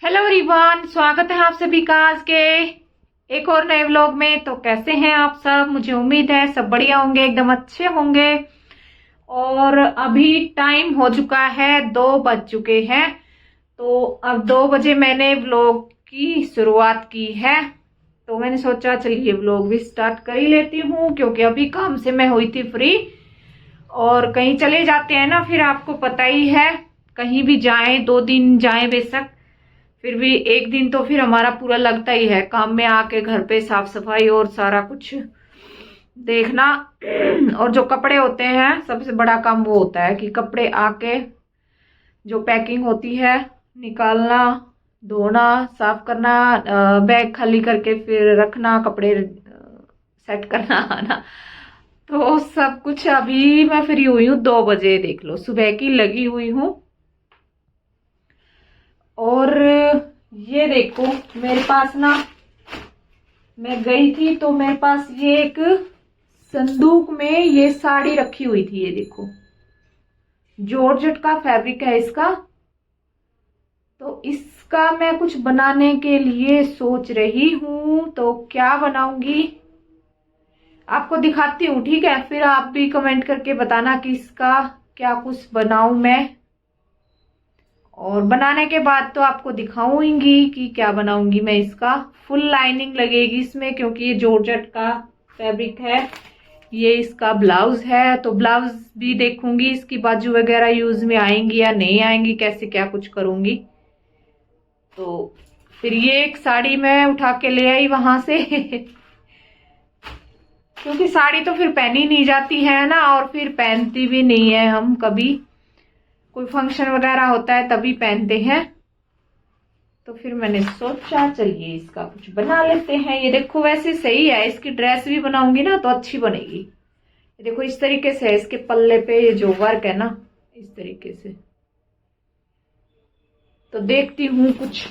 Hello everyone, स्वागत है आप सभी का आज के एक और नए व्लॉग में। तो कैसे हैं आप सब? मुझे उम्मीद है सब बढ़िया होंगे, एकदम अच्छे होंगे। और अभी टाइम हो चुका है, 2 बज चुके हैं। तो अब 2 बजे मैंने व्लॉग की शुरुआत की है। तो मैंने सोचा चलिए व्लॉग भी स्टार्ट कर ही लेती हूँ, क्योंकि अभी काम से मैं हुई थी फ्री। और कहीं चले जाते हैं ना, फिर आपको पता ही है, कहीं भी जाएं 2 दिन जाएं बेशक, फिर भी एक दिन तो फिर हमारा पूरा लगता ही है काम में आके, घर पे साफ सफाई और सारा कुछ देखना। और जो कपड़े होते हैं, सबसे बड़ा काम वो होता है कि कपड़े आके जो पैकिंग होती है, निकालना, धोना, साफ करना, बैग खाली करके फिर रखना, कपड़े सेट करना, आना। तो सब कुछ अभी मैं फ्री हुई हूँ 2 बजे, देख लो सुबह की लगी हुई हूँ। और ये देखो मेरे पास ना, मैं गई थी तो मेरे पास ये एक संदूक में ये साड़ी रखी हुई थी। ये देखो, जॉर्जेट का फैब्रिक है इसका। तो इसका मैं कुछ बनाने के लिए सोच रही हूं। तो क्या बनाऊंगी आपको दिखाती हूँ, ठीक है? फिर आप भी कमेंट करके बताना कि इसका क्या कुछ बनाऊं मैं। और बनाने के बाद तो आपको दिखाऊंगी कि क्या बनाऊंगी मैं। इसका फुल लाइनिंग लगेगी इसमें, क्योंकि ये जॉर्जेट का फैब्रिक है। ये इसका ब्लाउज है, तो ब्लाउज भी देखूंगी, इसकी बाजू वगैरह यूज में आएंगी या नहीं आएंगी, कैसे क्या कुछ करूंगी। तो फिर ये एक साड़ी मैं उठा के ले आई वहां से क्योंकि साड़ी तो फिर पहनी नहीं जाती है ना, और फिर पहनती भी नहीं है हम कभी, कोई फंक्शन वगैरह होता है तभी पहनते हैं। तो फिर मैंने सोचा चलिए इसका कुछ बना लेते हैं। ये देखो वैसे सही है, इसकी ड्रेस भी बनाऊंगी ना तो अच्छी बनेगी। ये देखो इस तरीके से है, इसके पल्ले पे ये जो वर्क है ना, इस तरीके से। तो देखती हूँ, कुछ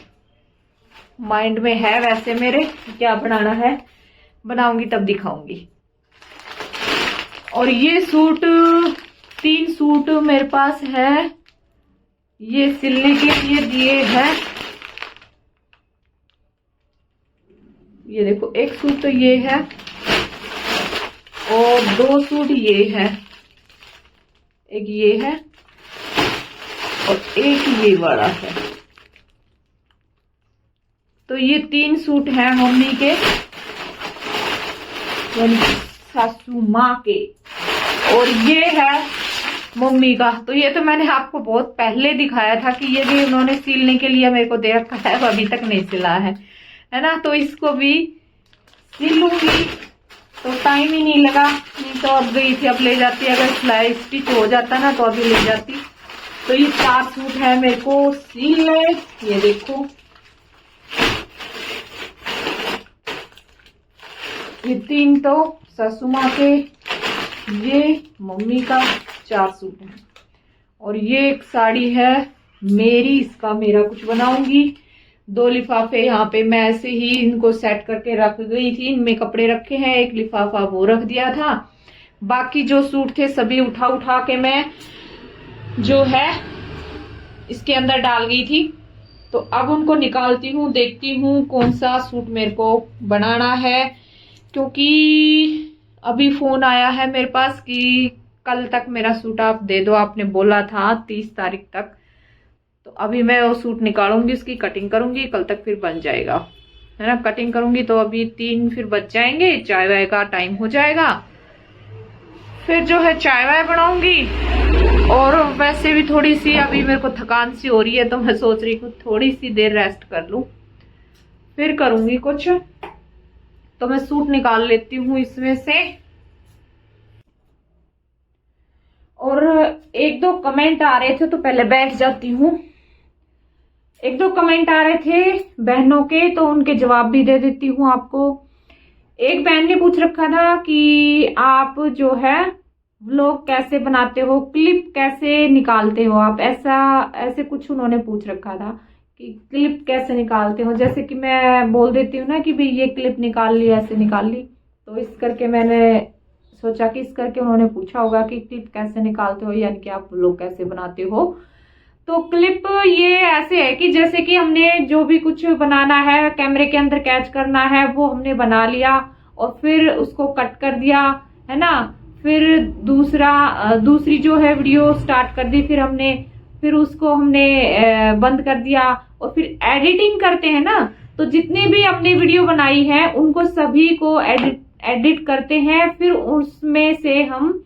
माइंड में है वैसे मेरे क्या बनाना है, बनाऊंगी तब दिखाऊंगी। और ये सूट, 3 सूट मेरे पास है, ये सिलने के लिए दिए हैं। ये देखो एक सूट तो ये है, और 2 सूट ये है। एक ये है और एक ये वाला है। तो ये 3 सूट हैं मम्मी के, यानी सासू माँ के। और ये है मम्मी का। तो ये तो मैंने आपको बहुत पहले दिखाया था कि ये भी उन्होंने सिलने के लिए मेरे को दे रखा है, अभी तक नहीं सिला है ना। तो इसको भी सिलूंगी, तो टाइम ही नहीं लगा, नहीं तो अब गई थी, अब ले जाती। अगर सिलाई स्टिच हो जाता ना तो अभी ले जाती। तो ये 4 सूट है मेरे को सिलने। ये देखो ये 3 तो सासू माँ के, ये मम्मी का 4 सूट है। और ये एक साड़ी है मेरी, इसका मेरा कुछ बनाऊंगी। 2 लिफाफे यहाँ पे मैं ऐसे ही इनको सेट करके रख गई थी, इनमें कपड़े रखे हैं, एक लिफाफा वो रख दिया था। बाकी जो सूट थे सभी उठा उठा के मैं जो है इसके अंदर डाल गई थी। तो अब उनको निकालती हूँ, देखती हूँ कौन सा सूट मेरे को बनाना है। क्योंकि अभी फोन आया है मेरे पास कि कल तक मेरा सूट आप दे दो, आपने बोला था 30 तारीख तक। तो अभी मैं वो सूट निकालूंगी, उसकी कटिंग करूंगी, कल तक फिर बन जाएगा, है ना। कटिंग करूंगी तो अभी 3 फिर बच जाएंगे, चाय वाय का टाइम हो जाएगा। फिर जो है चाय वाय बनाऊंगी। और वैसे भी थोड़ी सी अभी मेरे को थकान सी हो रही है, तो मैं सोच रही हूँ थोड़ी सी देर रेस्ट कर लूं, फिर करूंगी कुछ। तो मैं सूट निकाल लेती हूँ इसमें से। और 1-2 कमेंट आ रहे थे, तो पहले बैठ जाती हूँ। 1-2 कमेंट आ रहे थे बहनों के, तो उनके जवाब भी दे देती हूँ आपको। एक बहन ने पूछ रखा था कि आप जो है व्लॉग कैसे बनाते हो, क्लिप कैसे निकालते हो आप, ऐसे कुछ उन्होंने पूछ रखा था कि क्लिप कैसे निकालते हो। जैसे कि मैं बोल देती हूँ ना कि भाई ये क्लिप निकाल ली, ऐसे निकाल ली। तो इस करके मैंने सोचा कि इस करके उन्होंने पूछा होगा कि क्लिप कैसे निकालते हो, यानी कि आप व्लॉग कैसे बनाते हो। तो क्लिप ये ऐसे है कि जैसे कि हमने जो भी कुछ बनाना है कैमरे के अंदर कैच करना है वो हमने बना लिया और फिर उसको कट कर दिया, है ना। फिर दूसरी जो है वीडियो स्टार्ट कर दी, फिर उसको हमने बंद कर दिया और फिर एडिटिंग करते हैं ना। तो जितने भी हमने वीडियो बनाई है उनको सभी को एडिट करते हैं, फिर उसमें से हम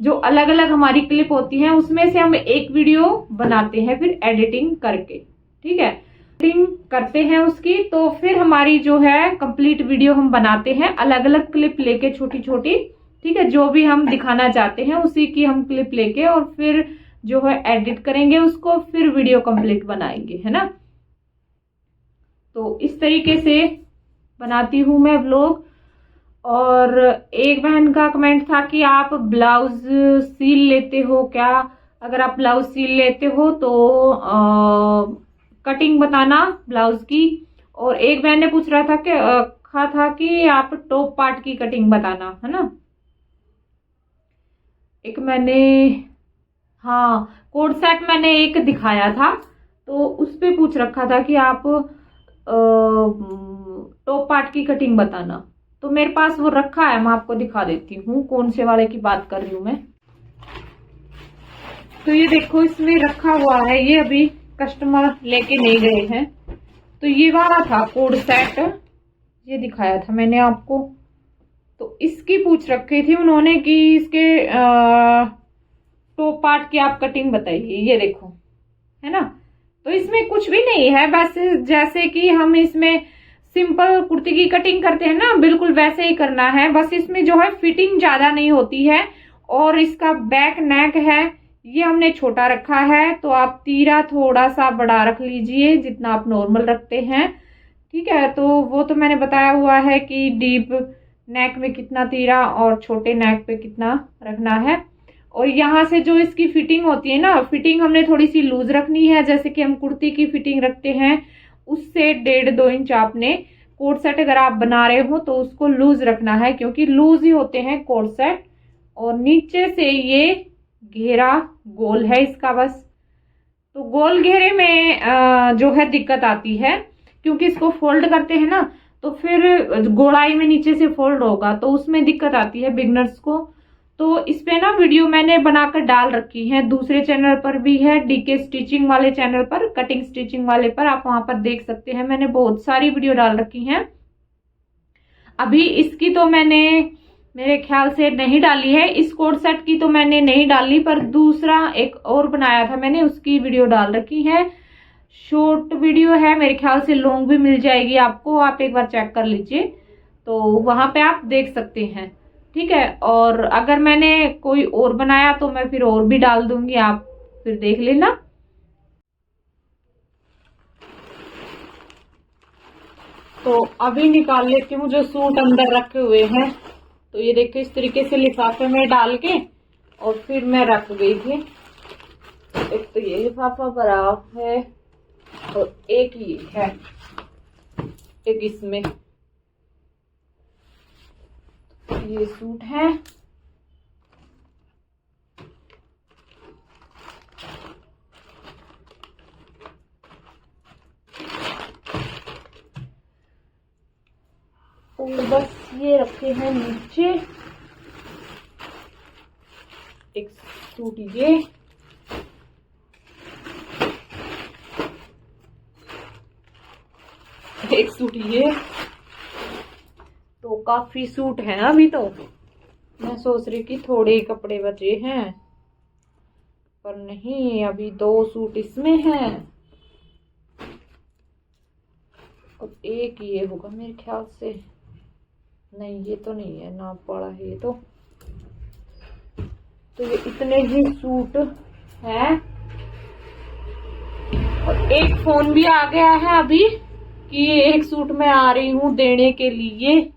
जो अलग अलग हमारी क्लिप होती है उसमें से हम एक वीडियो बनाते हैं फिर एडिटिंग करके, ठीक है। एडिटिंग करते हैं उसकी, तो फिर हमारी जो है कंप्लीट वीडियो हम बनाते हैं अलग अलग क्लिप लेके छोटी छोटी, ठीक है। जो भी हम दिखाना चाहते हैं उसी की हम क्लिप लेके और फिर जो है एडिट करेंगे उसको, फिर वीडियो कंप्लीट बनाएंगे, है ना। तो इस तरीके से बनाती हूं मैं व्लॉग। और एक बहन का कमेंट था कि आप ब्लाउज सील लेते हो क्या? अगर आप ब्लाउज सील लेते हो तो कटिंग बताना ब्लाउज की। और एक बहन ने पूछ रहा था कि आप टॉप पार्ट की कटिंग बताना, है ना। एक मैंने कोड सेट मैंने एक दिखाया था, तो उस पे पूछ रखा था कि आप टॉप पार्ट की कटिंग बताना। तो मेरे पास वो रखा है, मैं आपको दिखा देती हूँ कौन से वाले की बात कर रही हूँ मैं। तो ये देखो इसमें रखा हुआ है, ये अभी कस्टमर लेके नहीं गए हैं। तो ये वाला था कोड सेट, ये दिखाया था मैंने आपको। तो इसकी पूछ रखी थी उन्होंने कि इसके टॉप पार्ट की आप कटिंग बताइए। ये देखो, है ना। तो इसमें कुछ भी नहीं है, बस जैसे कि हम इसमें सिंपल कुर्ती की कटिंग करते हैं ना, बिल्कुल वैसे ही करना है। बस इसमें जो है फिटिंग ज्यादा नहीं होती है और इसका बैक नेक है ये हमने छोटा रखा है, तो आप तीरा थोड़ा सा बड़ा रख लीजिए जितना आप नॉर्मल रखते हैं, ठीक है। तो वो तो मैंने बताया हुआ है कि डीप नेक में कितना तीरा और छोटे नेक पे कितना रखना है। और यहाँ से जो इसकी फिटिंग होती है ना, फिटिंग हमने थोड़ी सी लूज रखनी है, जैसे कि हम कुर्ती की फिटिंग रखते हैं उससे 1.5-2 इंच आपने कोट सेट अगर आप बना रहे हो तो उसको लूज रखना है, क्योंकि लूज ही होते हैं कोट सेट। और नीचे से ये घेरा गोल है इसका, बस। तो गोल घेरे में जो है दिक्कत आती है, क्योंकि इसको फोल्ड करते हैं ना तो फिर गोलाई में नीचे से फोल्ड होगा, तो उसमें दिक्कत आती है बिगनर्स को। तो इस पे ना वीडियो मैंने बनाकर डाल रखी है, दूसरे चैनल पर भी है, डीके स्टिचिंग वाले चैनल पर, कटिंग स्टिचिंग वाले पर, आप वहां पर देख सकते हैं। मैंने बहुत सारी वीडियो डाल रखी हैं। अभी इसकी तो मैंने मेरे ख्याल से नहीं डाली है, इस कोड सेट की तो मैंने नहीं डाली, पर दूसरा एक और बनाया था मैंने, उसकी वीडियो डाल रखी है। शॉर्ट वीडियो है, मेरे ख्याल से लॉन्ग भी मिल जाएगी आपको, आप एक बार चेक कर लीजिए, तो वहां पे आप देख सकते हैं, ठीक है। और अगर मैंने कोई और बनाया तो मैं फिर और भी डाल दूंगी, आप फिर देख लेना। तो अभी निकाल लेती हूँ जो सूट अंदर रखे हुए हैं। तो ये देखो इस तरीके से लिफाफे में डाल के और फिर मैं रख गई थी। एक तो ये लिफाफा भरा है और एक ये है, एक इसमें ये सूट है। और बस ये रखे हैं नीचे, एक सूट ये, एक सूट ये। तो काफी सूट है ना अभी। तो मैं सोच रही कि थोड़े ही कपड़े बचे हैं, पर नहीं, अभी 2 सूट इसमें हैं और एक ये होगा मेरे ख्याल से। नहीं, ये तो नहीं है, नाप बड़ा है ये तो ये इतने ही सूट हैं। और एक फोन भी आ गया है अभी कि एक सूट मैं आ रही हूँ देने के लिए,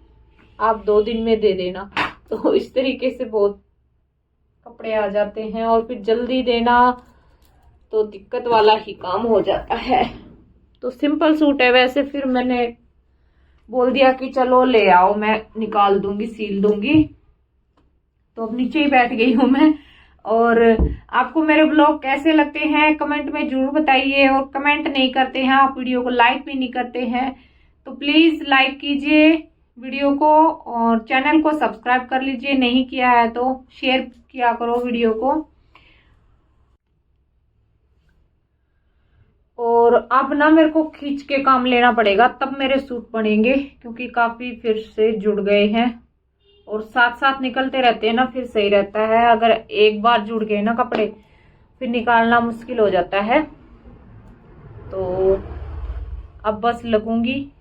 आप 2 दिन में दे देना। तो इस तरीके से बहुत कपड़े आ जाते हैं और फिर जल्दी देना तो दिक्कत वाला ही काम हो जाता है। तो सिंपल सूट है वैसे, फिर मैंने बोल दिया कि चलो ले आओ, मैं निकाल दूंगी, सील दूंगी। तो अब नीचे ही बैठ गई हूँ मैं और आपको मेरे ब्लॉग कैसे लगते हैं कमेंट में जरूर बताइए। और कमेंट नहीं करते हैं आप, वीडियो को लाइक भी नहीं करते हैं, तो प्लीज लाइक कीजिए वीडियो को और चैनल को सब्सक्राइब कर लीजिए, नहीं किया है तो शेयर किया करो वीडियो को। और अब ना मेरे को खींच के काम लेना पड़ेगा, तब मेरे सूट बनेंगे, क्योंकि काफी फिर से जुड़ गए हैं और साथ साथ निकलते रहते हैं ना, फिर सही रहता है। अगर एक बार जुड़ गए ना कपड़े फिर निकालना मुश्किल हो जाता है। तो अब बस लगूंगी,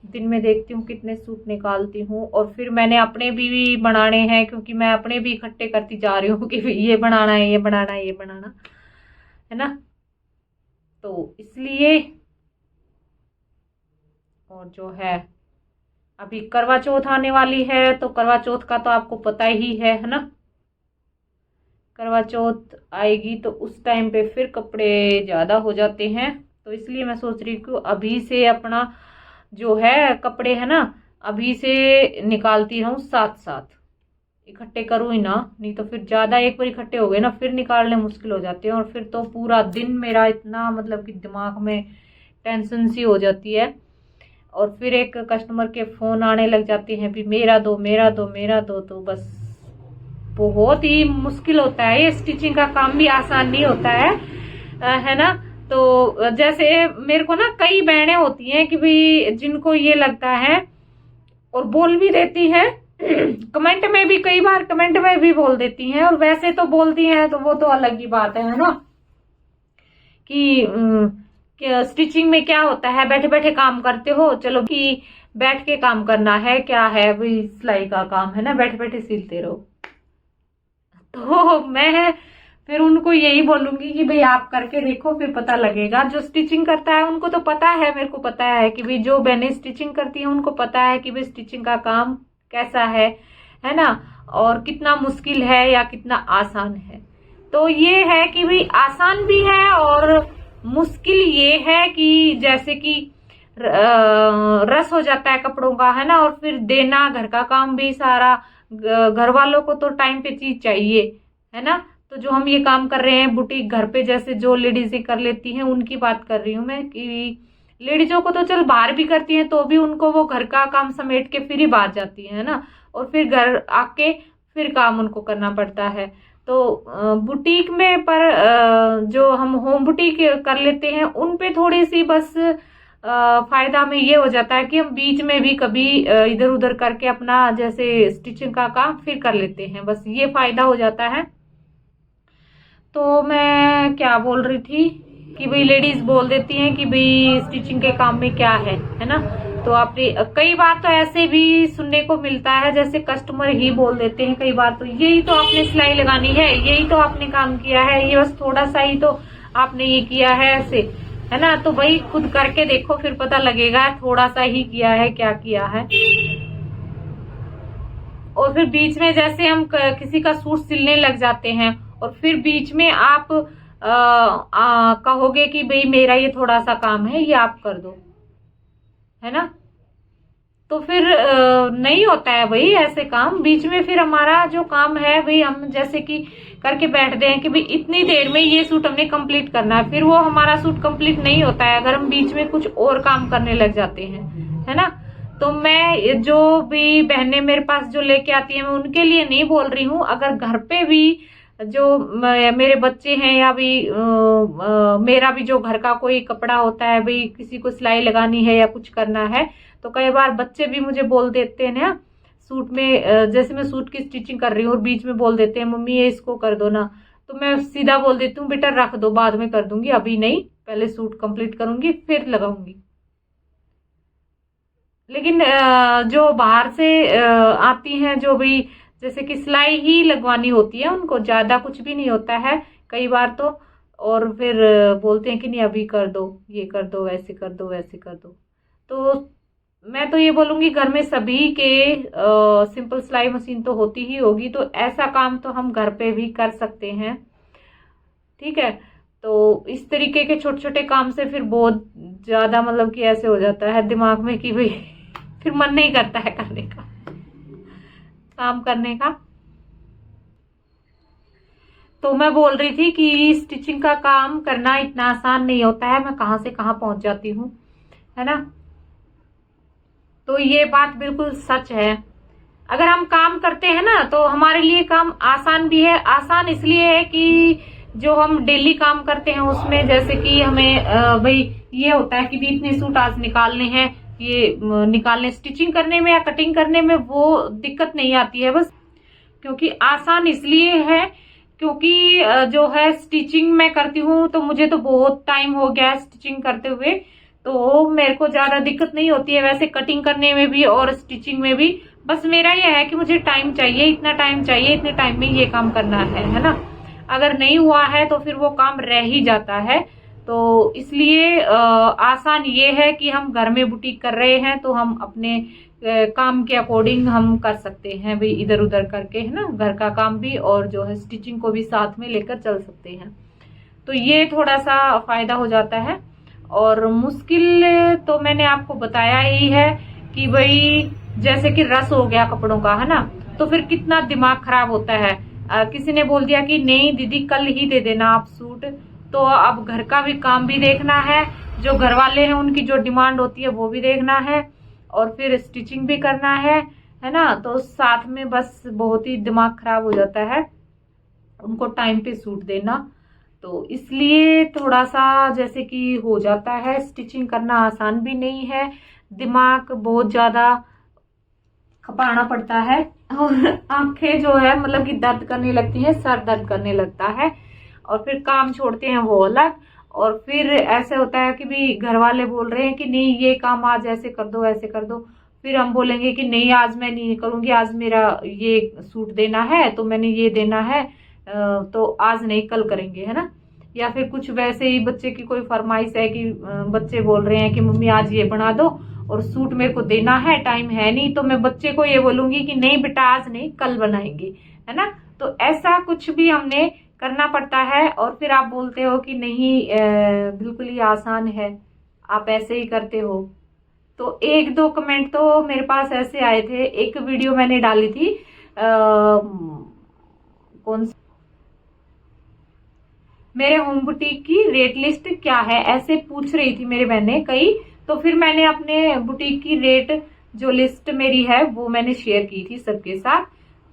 दिन में देखती हूँ कितने सूट निकालती हूँ। और फिर मैंने अपने भी बनाने हैं, क्योंकि मैं अपने भी इकट्ठे करती जा रही हूँ कि ये बनाना है, ये बनाना है, ये बनाना है ना, तो इसलिए। और जो है अभी करवा चौथ आने वाली है, तो करवा चौथ का तो आपको पता ही है ना। करवा चौथ आएगी तो उस टाइम पे फिर कपड़े ज़्यादा हो जाते हैं, तो इसलिए मैं सोच रही हूँ अभी से अपना जो है कपड़े है ना, अभी से निकालती रहूँ, साथ साथ इकट्ठे करूँ ही ना, नहीं तो फिर ज़्यादा एक बार इकट्ठे हो गए ना फिर निकालने मुश्किल हो जाते हैं। और फिर तो पूरा दिन मेरा इतना मतलब कि दिमाग में टेंशन सी हो जाती है। और फिर एक कस्टमर के फ़ोन आने लग जाते हैं, भी मेरा दो मेरा दो मेरा दो, तो बस बहुत ही मुश्किल होता है। ये स्टिचिंग का काम भी आसान नहीं होता है ना। तो जैसे मेरे को ना कई बहनें होती हैं कि भाई जिनको ये लगता है और बोल भी देती है कमेंट में भी, कई बार कमेंट में भी बोल देती हैं, और वैसे तो बोलती हैं तो वो तो अलग ही बात है ना, कि स्टिचिंग में क्या होता है, बैठे बैठे काम करते हो, चलो कि बैठ के काम करना है, क्या है भाई सिलाई का काम है ना, बैठे बैठे सिलते रहो। तो मैं फिर उनको यही बोलूंगी कि भाई आप करके देखो, फिर पता लगेगा। जो स्टिचिंग करता है उनको तो पता है, मेरे को पता है कि भाई जो बहनें स्टिचिंग करती हैं उनको पता है कि भाई स्टिचिंग का काम कैसा है ना, और कितना मुश्किल है या कितना आसान है। तो ये है कि भाई आसान भी है और मुश्किल ये है कि जैसे कि रस हो जाता है कपड़ों का, है ना, और फिर देना, घर का काम भी सारा, घर वालों को तो टाइम पे चीज चाहिए, है ना। तो जो हम ये काम कर रहे हैं बुटीक घर पे, जैसे जो लेडीज कर लेती हैं उनकी बात कर रही हूँ मैं, कि लेडीजों को तो चल बाहर भी करती हैं तो भी उनको वो घर का काम समेट के फिर ही बाहर जाती है ना, और फिर घर आके फिर काम उनको करना पड़ता है। तो बुटीक में पर जो हम होम बुटीक कर लेते हैं उन पे थोड़ी सी बस फायदा में ये हो जाता है कि हम बीच में भी कभी इधर उधर करके अपना जैसे स्टिचिंग का काम फिर कर लेते हैं, बस ये फायदा हो जाता है। तो मैं क्या बोल रही थी कि भाई लेडीज बोल देती हैं कि भाई स्टिचिंग के काम में क्या है ना। तो आपने कई बार तो ऐसे भी सुनने को मिलता है, जैसे कस्टमर ही बोल देते हैं कई बार, तो यही तो आपने सिलाई लगानी है, यही तो आपने काम किया है, ये बस थोड़ा सा ही तो आपने ये किया है, ऐसे है ना। तो भाई खुद करके देखो फिर पता लगेगा थोड़ा सा ही किया है क्या किया है। और फिर बीच में जैसे हम किसी का सूट सिलने लग जाते हैं और फिर बीच में आप कहोगे कि भाई मेरा ये थोड़ा सा काम है, ये आप कर दो, है ना। तो फिर नहीं होता है भाई ऐसे काम बीच में। फिर हमारा जो काम है भाई हम जैसे कि करके बैठते हैं कि भाई इतनी देर में ये सूट हमने कंप्लीट करना है, फिर वो हमारा सूट कंप्लीट नहीं होता है अगर हम बीच में कुछ और काम करने लग जाते हैं, है ना। तो मैं जो भी बहनें मेरे पास जो लेके आती हैं मैं उनके लिए नहीं बोल रही हूँ, अगर घर पे भी जो मेरे बच्चे हैं या भी मेरा भी जो घर का कोई कपड़ा होता है, भाई किसी को सिलाई लगानी है या कुछ करना है, तो कई बार बच्चे भी मुझे बोल देते हैं ना सूट में, जैसे मैं सूट की स्टिचिंग कर रही हूँ और बीच में बोल देते हैं मम्मी ये इसको कर दो ना, तो मैं सीधा बोल देती हूँ बेटा रख दो बाद में कर दूंगी, अभी नहीं, पहले सूट कंप्लीट करूंगी फिर लगाऊंगी। लेकिन जो बाहर से आती हैं जो भी जैसे कि सिलाई ही लगवानी होती है उनको ज्यादा कुछ भी नहीं होता है कई बार तो, और फिर बोलते हैं कि नहीं अभी कर दो, ये कर दो, वैसे कर दो, वैसे कर दो। तो मैं तो ये बोलूंगी घर में सभी के सिंपल सिलाई मशीन तो होती ही होगी, तो ऐसा काम तो हम घर पे भी कर सकते हैं, ठीक है। तो इस तरीके के छोटे छोटे काम से फिर बहुत ज्यादा मतलब कि ऐसे हो जाता है दिमाग में कि भाई फिर मन नहीं करता है करने का, काम करने का। तो मैं बोल रही थी कि स्टिचिंग का काम करना इतना आसान नहीं होता है, मैं कहाँ से कहाँ पहुंच जाती हूँ, है ना। तो ये बात बिल्कुल सच है। अगर हम काम करते हैं ना तो हमारे लिए काम आसान भी है। आसान इसलिए है कि जो हम डेली काम करते हैं उसमें जैसे कि हमें भाई ये होता है कि भी इतने सूट आज निकालने हैं, ये निकालने स्टिचिंग करने में या कटिंग करने में वो दिक्कत नहीं आती है। बस क्योंकि आसान इसलिए है क्योंकि जो है स्टिचिंग मैं करती हूँ तो मुझे तो बहुत टाइम हो गया है स्टिचिंग करते हुए, तो मेरे को ज्यादा दिक्कत नहीं होती है वैसे कटिंग करने में भी और स्टिचिंग में भी। बस मेरा ये है कि मुझे टाइम चाहिए, इतना टाइम चाहिए, इतने टाइम में ये काम करना है ना। अगर नहीं हुआ है तो फिर वो काम रह ही जाता है। तो इसलिए आसान ये है कि हम घर में बुटीक कर रहे हैं तो हम अपने काम के अकॉर्डिंग हम कर सकते हैं भाई, इधर उधर करके, है ना, घर का काम भी और जो है स्टिचिंग को भी साथ में लेकर चल सकते हैं। तो ये थोड़ा सा फायदा हो जाता है। और मुश्किल तो मैंने आपको बताया ही है कि भाई जैसे कि रस हो गया कपड़ों का, है ना, तो फिर कितना दिमाग खराब होता है। किसी ने बोल दिया कि नहीं दीदी कल ही दे देना आप सूट, तो अब घर का भी काम भी देखना है, जो घर वाले हैं उनकी जो डिमांड होती है वो भी देखना है और फिर स्टिचिंग भी करना है ना। तो साथ में बस बहुत ही दिमाग खराब हो जाता है उनको टाइम पे सूट देना। तो इसलिए थोड़ा सा जैसे कि हो जाता है, स्टिचिंग करना आसान भी नहीं है, दिमाग बहुत ज्यादा खपाना पड़ता है और आंखें जो है मतलब कि दर्द करने लगती है, सर दर्द करने लगता है और फिर काम छोड़ते हैं वो अलग। और फिर ऐसे होता है कि भी घर वाले बोल रहे हैं कि नहीं ये काम आज ऐसे कर दो ऐसे कर दो, फिर हम बोलेंगे कि नहीं आज मैं नहीं करूंगी, आज मेरा ये सूट देना है तो मैंने ये देना है, तो आज नहीं कल करेंगे, है ना। या फिर कुछ वैसे ही बच्चे की कोई फरमाइश है कि बच्चे बोल रहे हैं कि मम्मी आज ये बना दो और सूट मेरे को देना है, टाइम है नहीं, तो मैं बच्चे को ये बोलूंगी कि नहीं बेटा आज नहीं कल बनाएंगे, है ना। तो ऐसा कुछ भी हमने करना पड़ता है। और फिर आप बोलते हो कि नहीं बिल्कुल ही आसान है, आप ऐसे ही करते हो। तो एक दो कमेंट तो मेरे पास ऐसे आए थे। एक वीडियो मैंने डाली थी कौन मेरे होम बुटीक की रेट लिस्ट क्या है, ऐसे पूछ रही थी मेरी बहनें कई। तो फिर मैंने अपने बुटीक की रेट जो लिस्ट मेरी है वो मैंने शेयर की थी सबके साथ।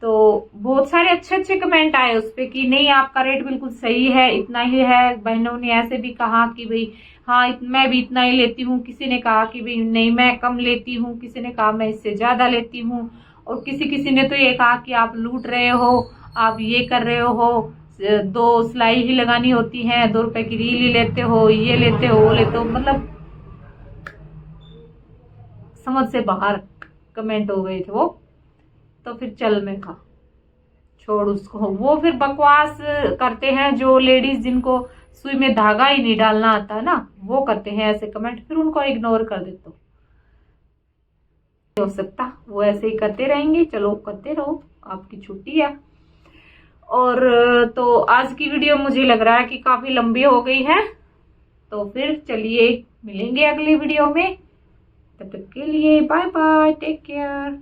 तो बहुत सारे अच्छे अच्छे कमेंट आए उस पे कि नहीं आपका रेट बिल्कुल सही है, इतना ही है। बहनों ने ऐसे भी कहा कि भाई हाँ मैं भी इतना ही लेती हूँ, किसी ने कहा कि भाई नहीं मैं कम लेती हूँ, किसी ने कहा मैं इससे ज्यादा लेती हूँ, और किसी ने तो ये कहा कि आप लूट रहे हो, आप ये कर रहे हो, 2 सिलाई ही लगानी होती है, 2 रुपए की रील ही लेते हो, ये लेते हो वो लेते हो। मतलब समझ से बाहर कमेंट हो गए थे वो। तो फिर चल मैं कहा छोड़ उसको, वो फिर बकवास करते हैं जो लेडीज जिनको सुई में धागा ही नहीं डालना आता है ना, वो करते हैं ऐसे कमेंट, फिर उनको इग्नोर कर देते हो सकता, वो ऐसे ही करते रहेंगे, चलो करते रहो, आपकी छुट्टी है। और तो आज की वीडियो मुझे लग रहा है कि काफी लंबी हो गई है, तो फिर चलिए मिलेंगे अगली वीडियो में। तब तक के लिए बाय बाय, टेक केयर।